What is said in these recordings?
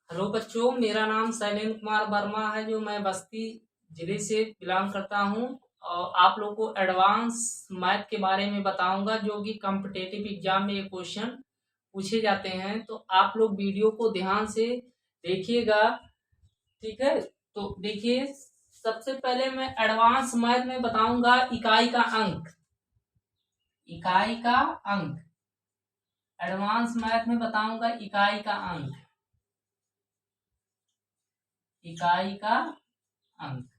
Hello बच्चों, मेरा नाम शैलेंद्र कुमार वर्मा है, जो मैं बस्ती जिले से बिलोंग करता हूँ। और आप लोग को एडवांस मैथ के बारे में बताऊंगा, जो कि कॉम्पिटिटिव एग्जाम में ये क्वेश्चन पूछे जाते हैं। तो आप लोग वीडियो को ध्यान से देखिएगा, ठीक है। तो देखिए, सबसे पहले मैं एडवांस मैथ में बताऊंगा इकाई का अंक। इकाई का अंक एडवांस मैथ में बताऊंगा इकाई का अंक। इकाई का अंक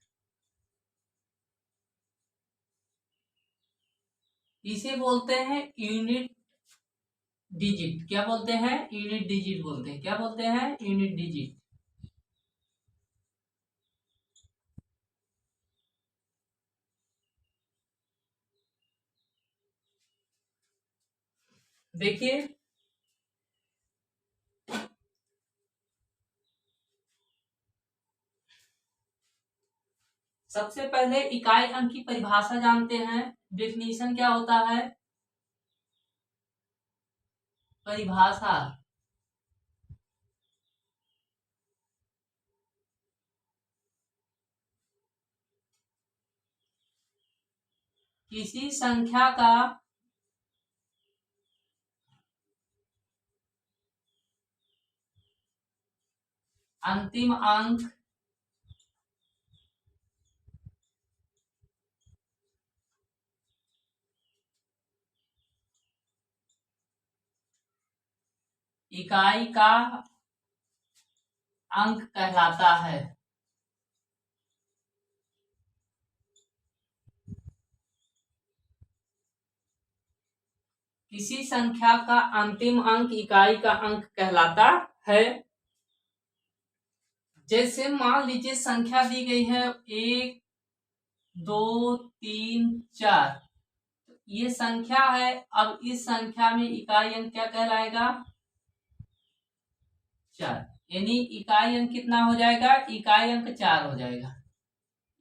इसे बोलते हैं यूनिट डिजिट। क्या बोलते हैं? यूनिट डिजिट बोलते हैं। क्या बोलते हैं? Unit digit. देखिए, सबसे पहले इकाई अंक की परिभाषा जानते हैं। डेफिनेशन क्या होता है? परिभाषा किसी संख्या का अंतिम अंक इकाई का अंक कहलाता है। किसी संख्या का अंतिम अंक इकाई का अंक कहलाता है। जैसे मान लीजिए संख्या दी गई है 1 2 3 4। ये संख्या है। अब इस संख्या में इकाई अंक क्या कहलाएगा? 4। यानी इकाई अंक कितना हो जाएगा? इकाई अंक 4 हो जाएगा।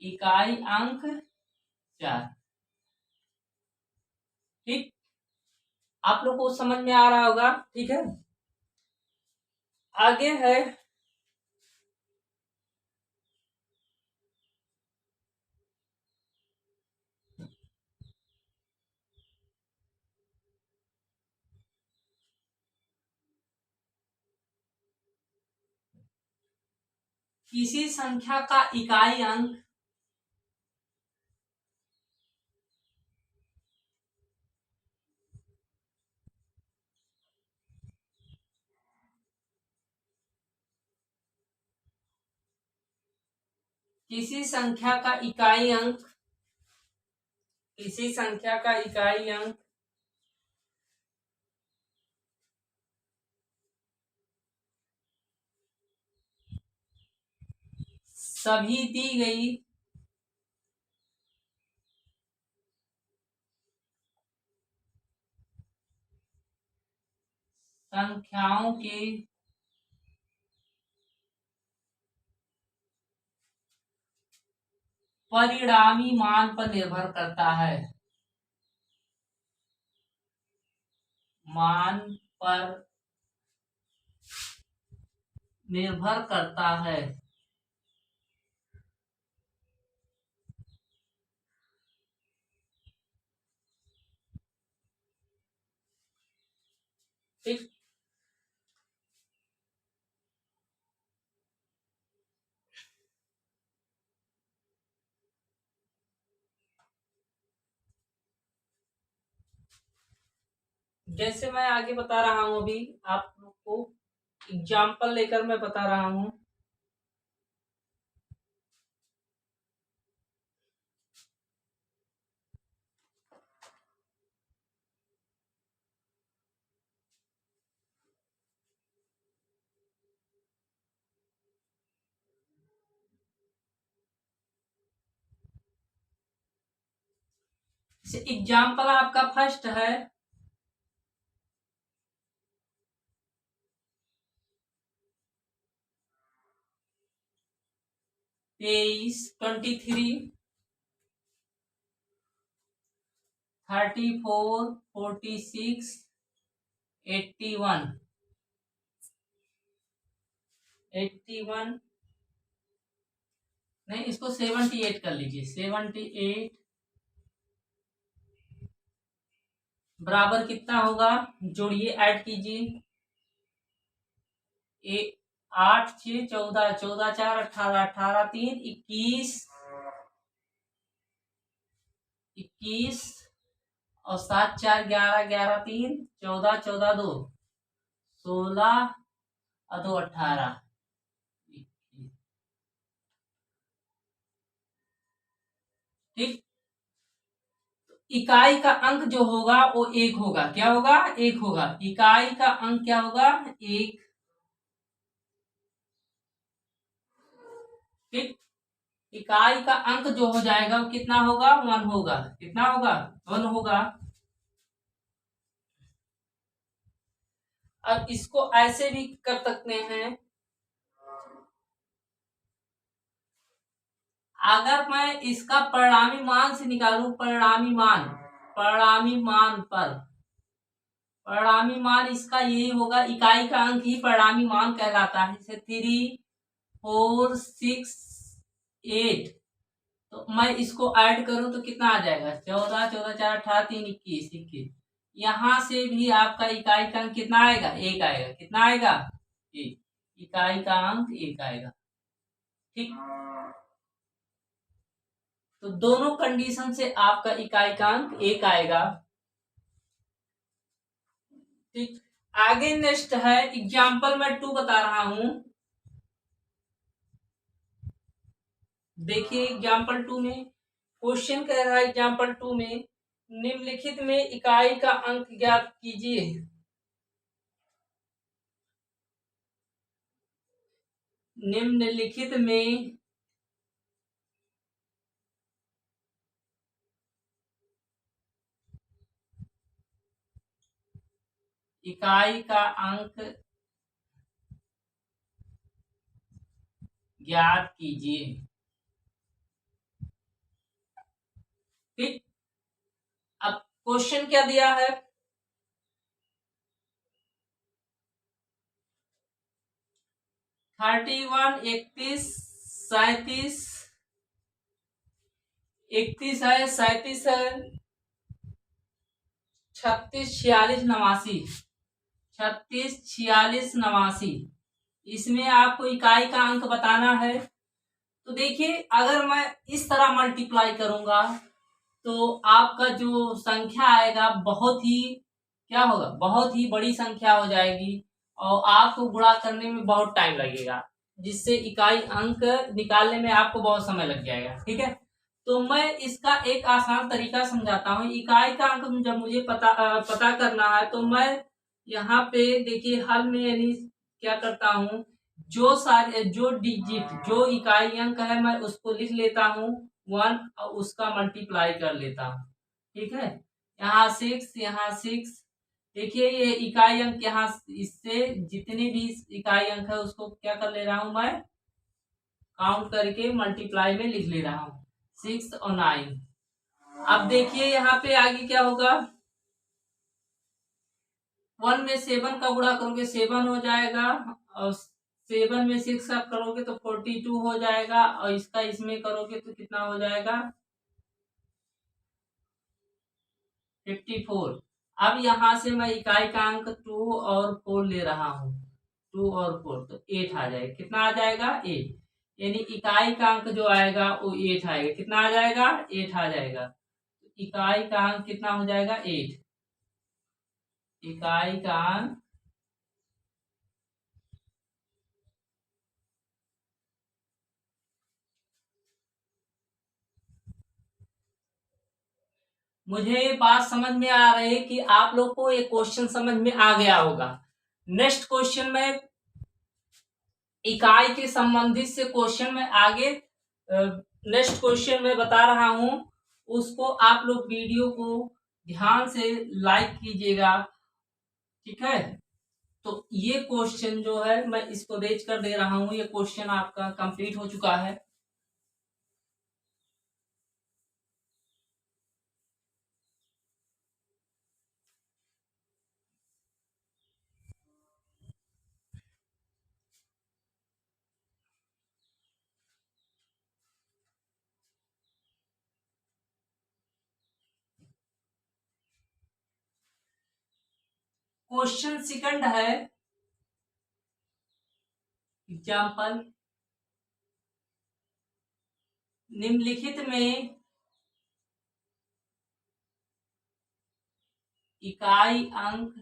इकाई अंक 4। ठीक, आप लोग को समझ में आ रहा होगा, ठीक है। आगे है किसी संख्या का इकाई अंक किसी संख्या का इकाई अंक किसी संख्या का इकाई अंक सभी दी गई संख्याओं के परिणामी मान पर निर्भर करता है। मान पर निर्भर करता है। ठीक, जैसे मैं आगे बता रहा हूँ, अभी आप लोग को एग्जाम्पल लेकर मैं बता रहा हूँ। एग्जाम्पल आपका फर्स्ट है, 23, 23, 34, 46, 81, 81, नहीं इसको 78 कर लीजिए। 78 बराबर कितना होगा, जोड़िए, ऐड कीजिए। 8 6 14, 14 4 18, 18 3 21, 21 और 7 4 11, 11 3 14, 14 2 16 और 2 18। ठीक, इकाई का अंक जो होगा वो एक होगा। क्या होगा, एक होगा। इकाई का अंक क्या होगा, एक। ठीक, इकाई का अंक जो हो जाएगा वो कितना होगा, 1 होगा। कितना होगा, 1 होगा। अब इसको ऐसे भी कर सकते हैं, अगर मैं इसका परिणामी मान से निकालूं, परिणामी मान पर, परिणामी मान इसका यही होगा, इकाई का अंक ही परिणामी मान कहलाता है। जैसे 3 4 6 8, तो मैं इसको ऐड करूं तो कितना आ जाएगा, 14 14 4 18 3 21, 21। यहां से भी आपका इकाई का अंक कितना आएगा, एक आएगा। कितना आएगा, एक। इकाई का अंक एक आएगा। ठीक, तो दोनों कंडीशन से आपका इकाई का अंक एक आएगा। ठीक, आगे नेक्स्ट है एग्जाम्पल मैं 2 बता रहा हूं। देखिए एग्जाम्पल 2 में क्वेश्चन कह रहा है, एग्जाम्पल 2 में निम्नलिखित में इकाई का अंक ज्ञात कीजिए। निम्नलिखित में इकाई का अंक ज्ञात कीजिए। ठीक, अब क्वेश्चन क्या दिया है, 31, 31, 37, 31 है, 37 है, 36, 46, 89, 36, 46, 89। इसमें आपको इकाई का अंक बताना है। तो देखिए अगर मैं इस तरह मल्टीप्लाई करूंगा तो आपका जो संख्या आएगा बहुत ही, क्या होगा, बहुत ही बड़ी संख्या हो जाएगी और आपको गुणा करने में बहुत टाइम लगेगा, जिससे इकाई अंक निकालने में आपको बहुत समय लग जाएगा। ठीक है, तो मैं इसका एक आसान तरीका समझाता हूँ। इकाई का अंक जब मुझे पता करना है तो मैं यहाँ पे देखिए हल में यानी क्या करता हूँ, जो डिजिट, जो इकाई अंक है मैं उसको लिख लेता हूँ 1 और उसका मल्टीप्लाई कर लेता हूँ। ठीक है, यहाँ 6, यहाँ 6। देखिए ये इकाई अंक यहाँ, इससे जितने भी इकाई अंक है उसको क्या कर ले रहा हूँ, मैं काउंट करके मल्टीप्लाई में लिख ले रहा हूँ, 6 और 9। अब देखिए यहाँ पे आगे क्या होगा, 1 में 7 का गुणा करोगे 7 हो जाएगा और 7 में 6 का करोगे तो 42 हो जाएगा और इसका इसमें करोगे तो कितना हो जाएगा, 54। अब यहां से मैं इकाई का अंक 2 और 4 ले रहा हूँ, 2 और 4 तो 8 आ जाएगा। कितना आ जाएगा, 8। यानी इकाई का अंक जो आएगा वो 8 आएगा। कितना आ जाएगा, 8 आ जाएगा। इकाई का अंक कितना हो जाएगा, 8। इकाई का अंक मुझे ये बात समझ में आ रही है कि आप लोग को ये क्वेश्चन समझ में आ गया होगा। नेक्स्ट क्वेश्चन में इकाई के संबंधित से क्वेश्चन में आगे नेक्स्ट क्वेश्चन में बता रहा हूं, उसको आप लोग वीडियो को ध्यान से लाइक कीजिएगा, ठीक है। तो ये क्वेश्चन जो है मैं इसको रेज कर दे रहा हूं, ये क्वेश्चन आपका कंप्लीट हो चुका है। क्वेश्चन सेकंड है, एग्जाम्पल, निम्नलिखित में इकाई अंक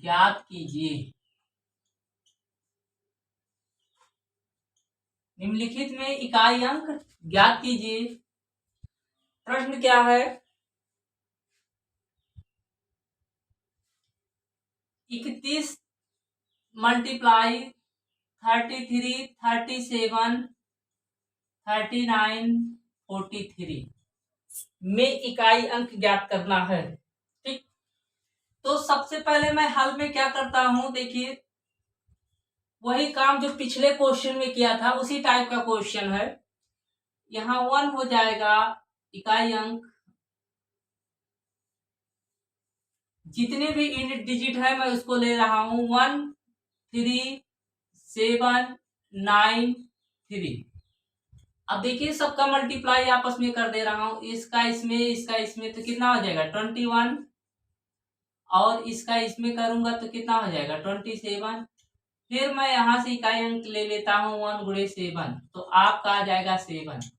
ज्ञात कीजिए। निम्नलिखित में इकाई अंक ज्ञात कीजिए। प्रश्न क्या है, 31 मल्टीप्लाई 33, 37, 39, 43 में इकाई अंक ज्ञात करना है, ठीक। तो सबसे पहले मैं हल में क्या करता हूं, देखिए वही काम जो पिछले क्वेश्चन में किया था उसी टाइप का क्वेश्चन है। यहाँ 1 हो जाएगा इकाई अंक, जितने भी यूनिट डिजिट है मैं उसको ले रहा हूं 1, 3, 7, 9, 3। अब देखिए सबका मल्टीप्लाई आपस में कर दे रहा हूं, इसका इसमें तो कितना हो जाएगा 21, और इसका इसमें करूंगा तो कितना हो जाएगा 27। फिर मैं यहां से इकाई अंक ले लेता हूं 1 गुणे 7, तो आपका आ जाएगा 7,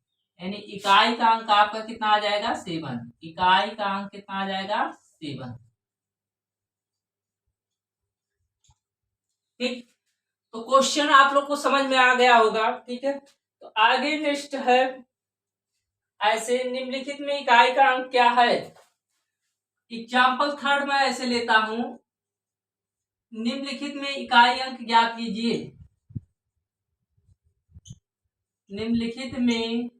यानी इकाई का अंक आपका कितना आ जाएगा 7। इकाई का अंक कितना आ जाएगा 7, ठीक। तो क्वेश्चन आप लोग को समझ में आ गया होगा, ठीक है। तो आगे नेक्स्ट है, ऐसे निम्नलिखित में इकाई का अंक क्या है। एग्जाम्पल थर्ड में ऐसे लेता हूं, निम्नलिखित में इकाई अंक ज्ञात कीजिए। निम्नलिखित में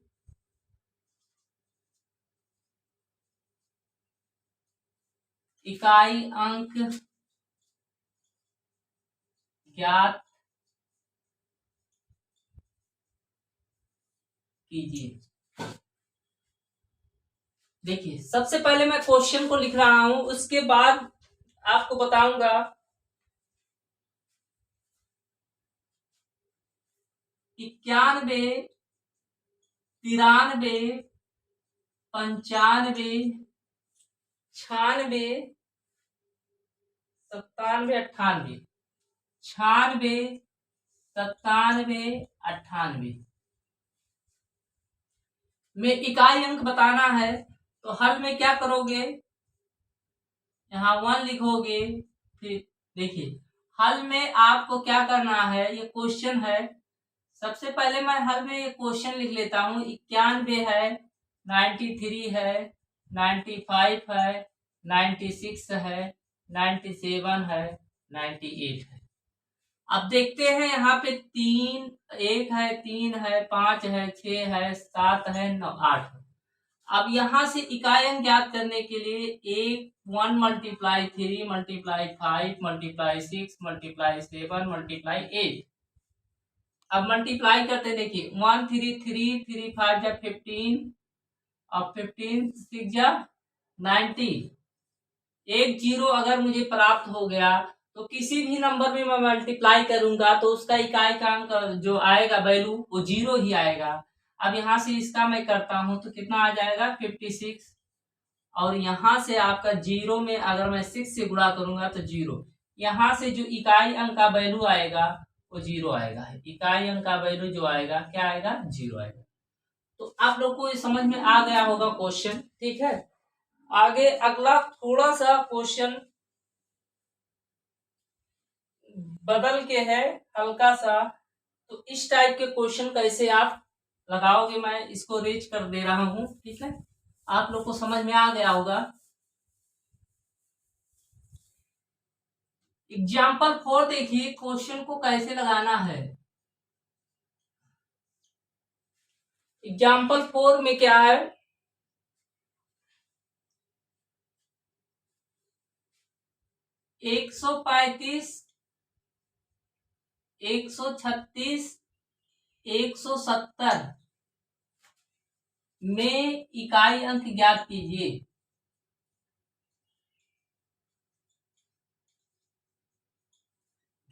इकाई अंक ज्ञात कीजिए। देखिए सबसे पहले मैं क्वेश्चन को लिख रहा हूं, उसके बाद आपको बताऊंगा 91, 93, 95, 96, 97, 98, 96, 97, 98 में इकाई अंक बताना है। तो हल में क्या करोगे, यहाँ 1 लिखोगे। फिर देखिए हल में आपको क्या करना है, ये क्वेश्चन है। सबसे पहले मैं हल में ये क्वेश्चन लिख लेता हूँ। 91 है, 93 है, 95 है, 96 है, 97 है, 98 है। अब देखते हैं यहाँ पे 3, 1 है, 3 है, 5 है, 6 है, 7 है, 9, 8 है। अब यहाँ से इकाई अंक ज्ञात करने के लिए 1 multiply 3 multiply 5 multiply 6 multiply 7 multiply 8। अब मल्टीप्लाई करते देखिए 1 3 3 3 5 जा 15, और 15 6 जा 90। एक जीरो अगर मुझे प्राप्त हो गया तो किसी भी नंबर में मैं मल्टीप्लाई करूंगा तो उसका इकाई का अंक जो आएगा वैल्यू वो जीरो ही आएगा। अब यहाँ से इसका मैं करता हूं तो कितना आ जाएगा 56, और यहाँ से आपका जीरो में अगर मैं 6 से गुणा करूंगा तो जीरो। यहाँ से जो इकाई अंक का वैल्यू आएगा वो जीरो आएगा। इकाई अंक का वैल्यू जो आएगा क्या आएगा, जीरो आएगा। तो आप लोग को ये समझ में आ गया होगा क्वेश्चन, ठीक है। आगे अगला थोड़ा सा क्वेश्चन बदल के है, हल्का सा। तो इस टाइप के क्वेश्चन कैसे आप लगाओगे, मैं इसको रेज कर दे रहा हूं, ठीक है। आप लोग को समझ में आ गया होगा। एग्जाम्पल 4 देखिए, क्वेश्चन को कैसे लगाना है। एग्जाम्पल 4 में क्या है, 135, 136, 170 में इकाई अंक ज्ञात कीजिए।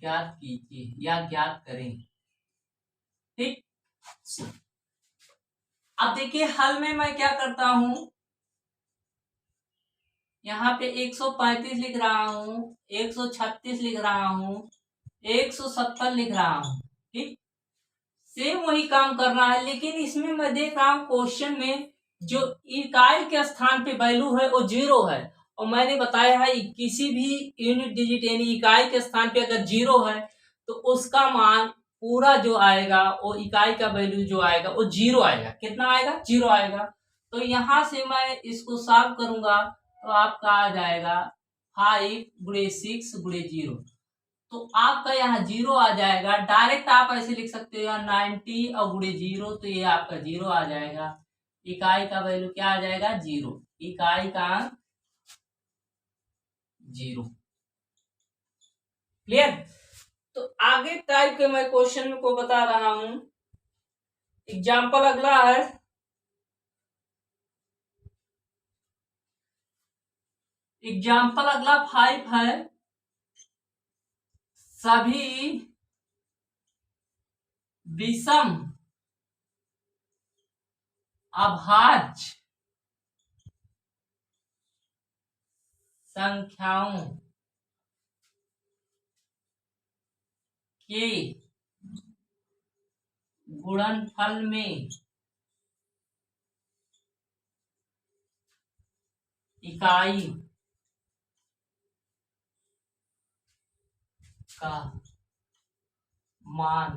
ज्ञात कीजिए या ज्ञात करें, ठीक। अब देखिए हल में मैं क्या करता हूं, यहाँ पे 135 लिख रहा हूं, 136 लिख रहा हूं, 170 लिख रहा हूं, ठीक। सेम वही काम कर रहा है, लेकिन इसमें मैं देख रहा हूं क्वेश्चन में जो इकाई के स्थान पे वैल्यू है वो 0 है। और मैंने बताया है किसी भी यूनिट डिजिट यानी इकाई के स्थान पे अगर 0 है तो उसका मान पूरा जो आएगा वो इकाई का वैल्यू जो आएगा वो 0 आएगा। कितना आएगा? 0 आएगा। तो यहां से मैं इसको सॉल्व करूंगा तो आपका आ जाएगा 5 × 6 × 0। तो आपका यहाँ 0 आ जाएगा। डायरेक्ट आप ऐसे लिख सकते हो यहाँ 90 और गुणे 0, तो ये आपका 0 आ जाएगा। इकाई का वैल्यू क्या आ जाएगा? 0। इकाई का अंक 0। क्लियर? तो आगे टाइप के मैं क्वेश्चन को बता रहा हूं। एग्जाम्पल अगला है, एग्जाम्पल अगला 5 है। सभी विषम अभाज्य संख्याओं के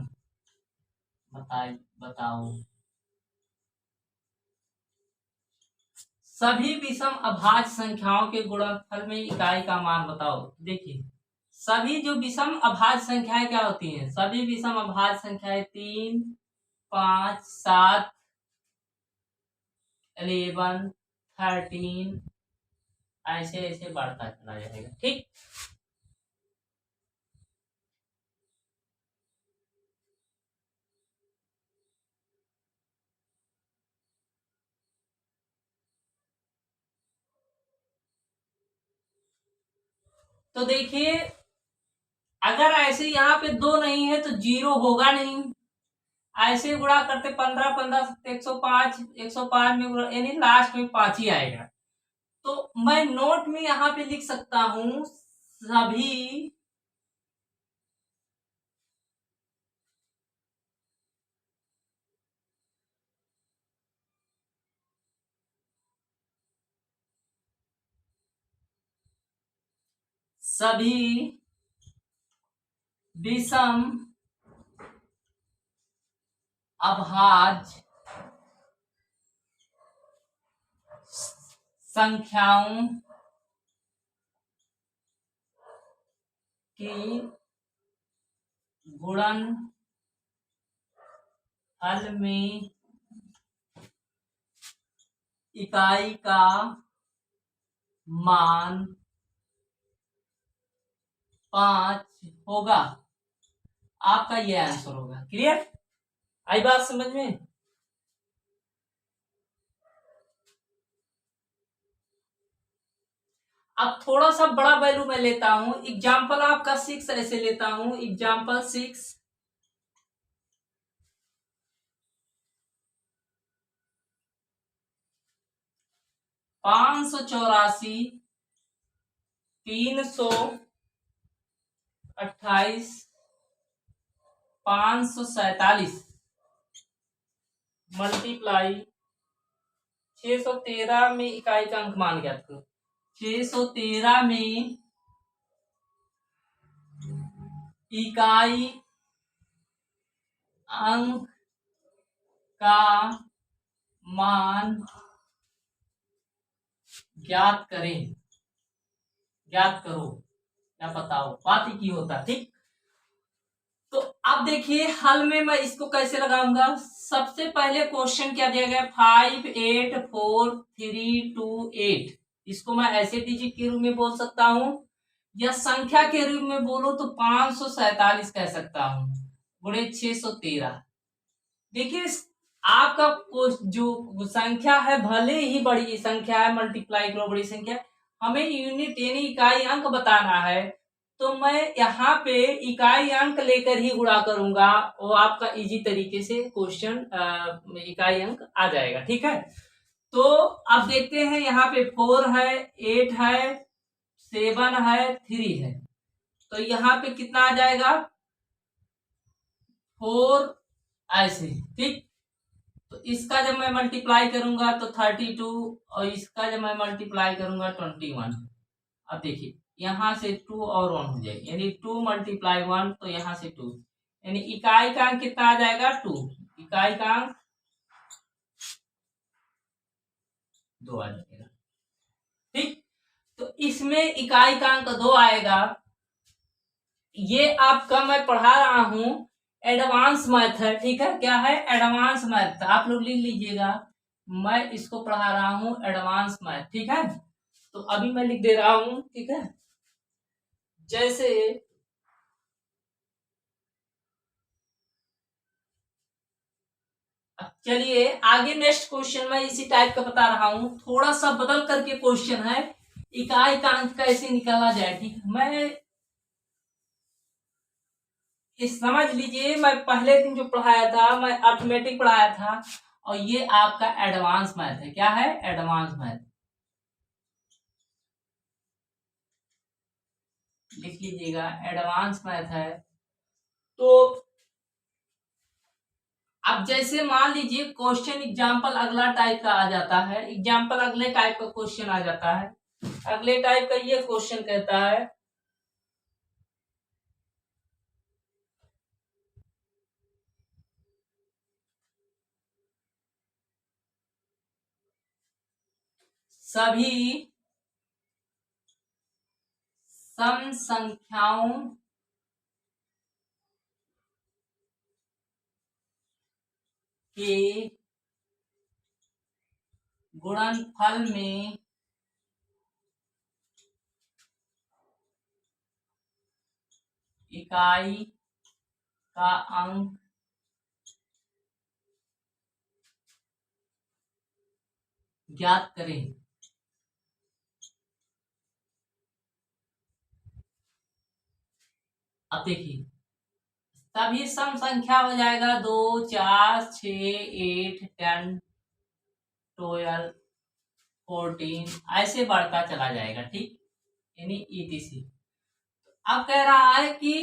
गुणनफल में इकाई का मान बताओ। सभी विषम अभाज्य संख्याओं के गुणनफल में इकाई का मान बताओ। देखिए सभी जो विषम अभाज्य संख्याएं क्या होती हैं? सभी विषम अभाज्य संख्याएं 3, 5, 7, 11, 13 ऐसे ऐसे बढ़ता चला जाएगा, ठीक। तो देखिए अगर ऐसे यहाँ पे 2 नहीं है तो 0 होगा नहीं। ऐसे गुणा करते 15, 15, 105, 105 में यानी लास्ट में 5 ही आएगा। तो मैं नोट में यहाँ पे लिख सकता हूं सभी विषम अभाज्य संख्याओं की गुणनफल में इकाई का मान 5 होगा। आपका ये आंसर होगा। क्लियर? आई बात समझ में? अब थोड़ा सा बड़ा वैल्यू मैं लेता हूं। एग्जाम्पल आपका 6 ऐसे लेता हूं। एग्जाम्पल 6, 584, 328, 547 मल्टीप्लाई 613 में इकाई का अंक मान ज्ञात करो। 613 में इकाई अंक का मान ज्ञात करें, ज्ञात करो या बताओ, बात ही की होता। ठीक, तो अब देखिए हल में मैं इसको कैसे लगाऊंगा। सबसे पहले क्वेश्चन क्या दिया गया, 5 8 4 3 2 8। इसको मैं ऐसे डिजिट के रूप में बोल सकता हूं या संख्या के रूप में बोलो तो 547 कह सकता हूं गुणे 613। देखिए आपका जो संख्या है भले ही बड़ी संख्या है, मल्टीप्लाई करो बड़ी संख्या, हमें यूनिट यानी इकाई अंक बताना है, तो मैं यहाँ पे इकाई अंक लेकर ही गुणा करूंगा, वो आपका इजी तरीके से क्वेश्चन इकाई अंक आ जाएगा। ठीक है, तो अब देखते हैं यहाँ पे 4 है, 8 है, 7 है, 3 है, तो यहाँ पे कितना आ जाएगा 4 ऐसे। ठीक, तो इसका जब मैं मल्टीप्लाई करूंगा तो 32 और इसका जब मैं मल्टीप्लाई करूंगा 21। अब देखिए यहां से 2 और 1 हो जाएगी, यानी 2 × 1 तो यहां से 2, यानी इकाई का अंक कितना आ जाएगा 2, इकाई का अंक 2 आ जाएगा। ठीक, तो इसमें इकाई का अंक 2 आएगा। ये आपका मैं पढ़ा रहा हूं एडवांस मैथ है। ठीक है, क्या है एडवांस मैथ, आप लोग लिख लीजिएगा, मैं इसको पढ़ा रहा हूं एडवांस मैथ। ठीक है, तो अभी मैं लिख दे रहा हूं। ठीक है, जैसे चलिए आगे नेक्स्ट क्वेश्चन में इसी टाइप का बता रहा हूं, थोड़ा सा बदल करके क्वेश्चन है, इकाई का अंक कैसे निकाला जाए। ठीक, मैं इस समझ लीजिए, मैं पहले दिन जो पढ़ाया था मैं अर्थमेटिक पढ़ाया था, और ये आपका एडवांस मैथ है। क्या है एडवांस मैथ, लिख लीजिएगा एडवांस मैथ है। तो अब जैसे मान लीजिए क्वेश्चन एग्जाम्पल अगला टाइप का आ जाता है, एग्जाम्पल अगले टाइप का क्वेश्चन आ जाता है। अगले टाइप का ये क्वेश्चन कहता है सभी सम संख्याओं के गुणनफल में इकाई का अंक ज्ञात करें। अब देखिए तभी सम संख्या हो जाएगा 2 4 6 8 10 12 14 ऐसे बढ़ता चला जाएगा। ठीक, यानी ईटीसी। अब कह रहा है कि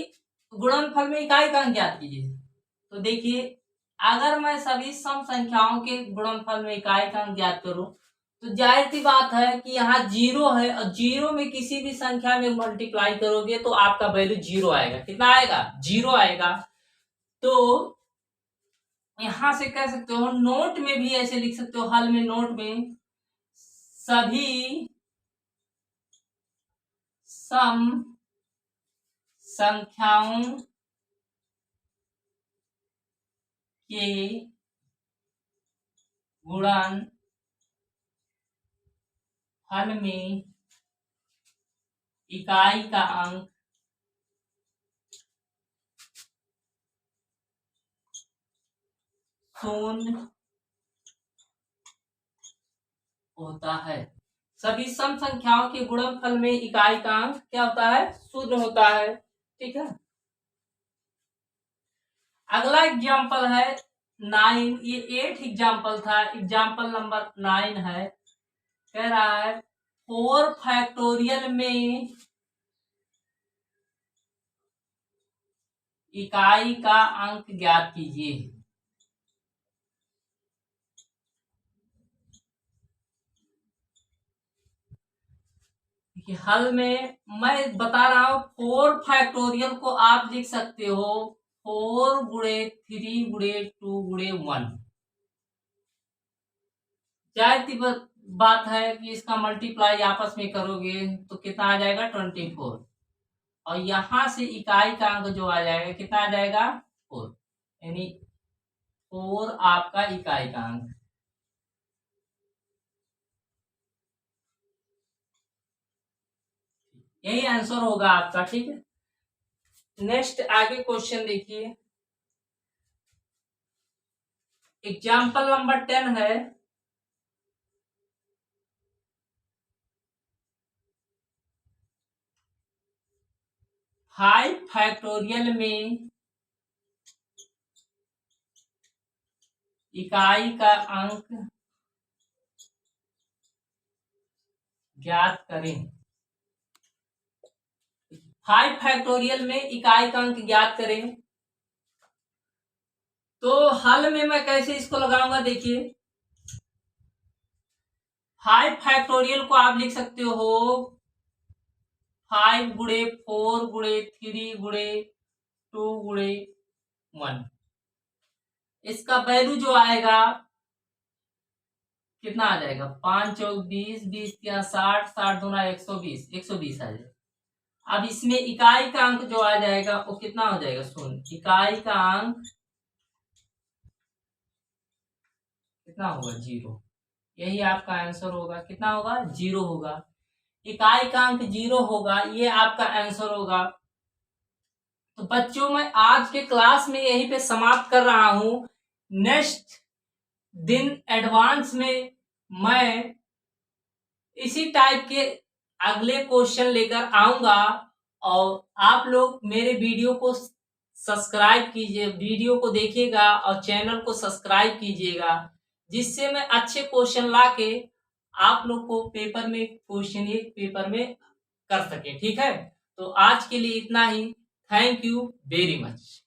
गुणनफल में इकाई का अंक ज्ञात कीजिए। तो देखिए अगर मैं सभी सम संख्याओं के गुणनफल में इकाई का अंक ज्ञात करूं तो जाहिर सी बात है कि यहाँ 0 है, और 0 में किसी भी संख्या में मल्टीप्लाई करोगे तो आपका वैल्यू 0 आएगा। कितना आएगा 0 आएगा। तो यहां से कह सकते हो, नोट में भी ऐसे लिख सकते हो, हल में नोट में सभी सम संख्याओं के गुणन फल में इकाई का अंक शून्य होता है। सभी सम संख्याओं के गुणनफल में इकाई का अंक क्या होता है शून्य होता है। ठीक है, अगला एग्जाम्पल है 9, ये 8 एग्जाम्पल था, एग्जाम्पल नंबर 9 है। कह रहा है 4 फैक्टोरियल में इकाई का अंक ज्ञात कीजिए। कि हल में मैं बता रहा हूं 4 फैक्टोरियल को आप लिख सकते हो 4 गुणे 3 गुणे 2 गुणे 1। जाहिर बात है कि इसका मल्टीप्लाई आपस में करोगे तो कितना आ जाएगा 24, और यहां से इकाई का अंक जो आ जाएगा कितना आ जाएगा 4, यानी 4 आपका इकाई का अंक। यही आंसर होगा आपका। ठीक है, नेक्स्ट आगे क्वेश्चन देखिए। एग्जाम्पल नंबर 10 है, 5 फैक्टोरियल में इकाई का अंक ज्ञात करें। 5 फैक्टोरियल में इकाई का अंक ज्ञात करें। तो हल में मैं कैसे इसको लगाऊंगा, देखिए 5 फैक्टोरियल को आप लिख सकते हो 5 गुणे 4 गुणे 3 गुणे 2 गुणे 1। इसका वैल्यू जो आएगा कितना आ जाएगा, 5 चौक 20, 20 या 60, 60 दूना 120, 120 आ जाएगा। अब इसमें इकाई का अंक जो आ जाएगा वो कितना हो जाएगा, सुन इकाई का अंक कितना होगा, 0। यही आपका आंसर होगा, कितना होगा, 0 होगा। इकाई का अंक 0 होगा, ये आपका आंसर होगा। तो बच्चों मैं आज के क्लास में यहीं पे समाप्त कर रहा हूं। नेक्स्ट दिन एडवांस में मैं इसी टाइप के अगले क्वेश्चन लेकर आऊंगा, और आप लोग मेरे वीडियो को सब्सक्राइब कीजिए, वीडियो को देखिएगा और चैनल को सब्सक्राइब कीजिएगा, जिससे मैं अच्छे क्वेश्चन लाके आप लोग को पेपर में क्वेश्चन एक पेपर में कर सके। ठीक है, तो आज के लिए इतना ही। Thank you very much.